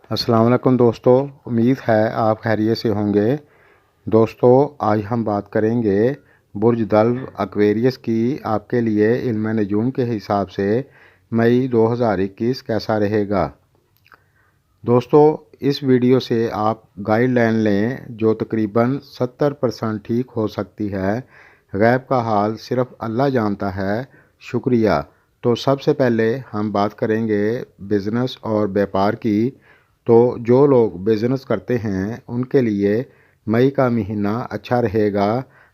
अस्सलाम वालेकुम दोस्तों, उम्मीद है आप खैरियत से होंगे। दोस्तों, आज हम बात करेंगे बुर्ज दल्व एक्वेरियस की आपके लिए इल्म नजूम के हिसाब से मई 2021 कैसा रहेगा। दोस्तों, इस वीडियो से आप गाइडलाइन लें जो तकरीबन 70% ठीक हो सकती है। गैब का हाल सिर्फ अल्लाह जानता है। शुक्रिया। तो सबसे पहले हम बात करेंगे बिज़नेस और व्यापार की। तो जो लोग बिज़नेस करते हैं उनके लिए मई का महीना अच्छा रहेगा।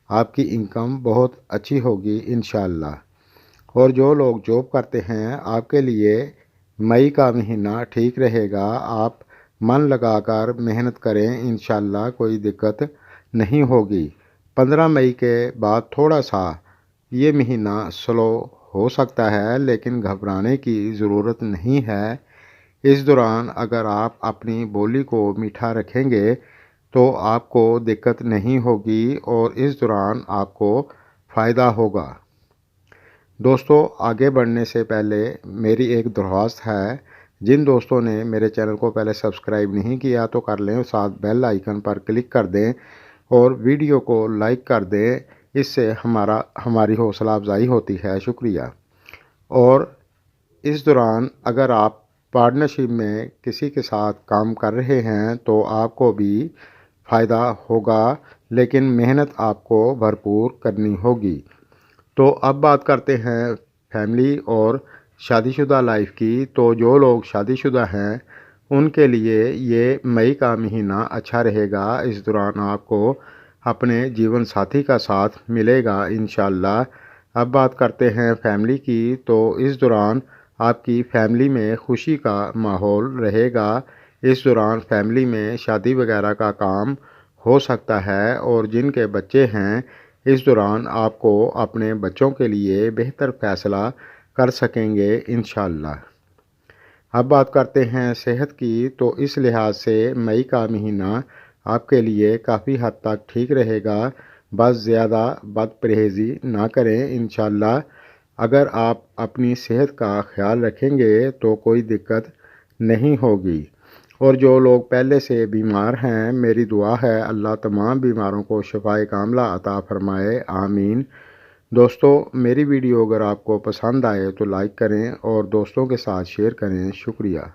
आपकी इनकम बहुत अच्छी होगी इंशाअल्लाह। और जो लोग जॉब करते हैं आपके लिए मई का महीना ठीक रहेगा। आप मन लगाकर मेहनत करें, इंशाअल्लाह कोई दिक्कत नहीं होगी। 15 मई के बाद थोड़ा सा ये महीना स्लो हो सकता है, लेकिन घबराने की ज़रूरत नहीं है। इस दौरान अगर आप अपनी बोली को मीठा रखेंगे तो आपको दिक्कत नहीं होगी और इस दौरान आपको फ़ायदा होगा। दोस्तों, आगे बढ़ने से पहले मेरी एक दरख्वास्त है। जिन दोस्तों ने मेरे चैनल को पहले सब्सक्राइब नहीं किया तो कर लें, साथ बेल आइकन पर क्लिक कर दें और वीडियो को लाइक कर दें। इससे हमारी हौसला अफजाई होती है। शुक्रिया। और इस दौरान अगर आप पार्टनरशिप में किसी के साथ काम कर रहे हैं तो आपको भी फ़ायदा होगा, लेकिन मेहनत आपको भरपूर करनी होगी। तो अब बात करते हैं फैमिली और शादीशुदा लाइफ की। तो जो लोग शादीशुदा हैं उनके लिए ये मई का महीना अच्छा रहेगा। इस दौरान आपको अपने जीवन साथी का साथ मिलेगा इंशाअल्लाह। अब बात करते हैं फैमिली की। तो इस दौरान आपकी फैमिली में खुशी का माहौल रहेगा। इस दौरान फैमिली में शादी वगैरह का काम हो सकता है और जिनके बच्चे हैं इस दौरान आपको अपने बच्चों के लिए बेहतर फ़ैसला कर सकेंगे इंशाअल्लाह। अब बात करते हैं सेहत की। तो इस लिहाज से मई का महीना आपके लिए काफ़ी हद तक ठीक रहेगा। बस ज़्यादा बदपरहेज़ी ना करें इंशाअल्लाह। अगर आप अपनी सेहत का ख्याल रखेंगे तो कोई दिक्कत नहीं होगी। और जो लोग पहले से बीमार हैं, मेरी दुआ है अल्लाह तमाम बीमारों को शिफाए कामिला अता फ़रमाए, आमीन। दोस्तों, मेरी वीडियो अगर आपको पसंद आए तो लाइक करें और दोस्तों के साथ शेयर करें। शुक्रिया।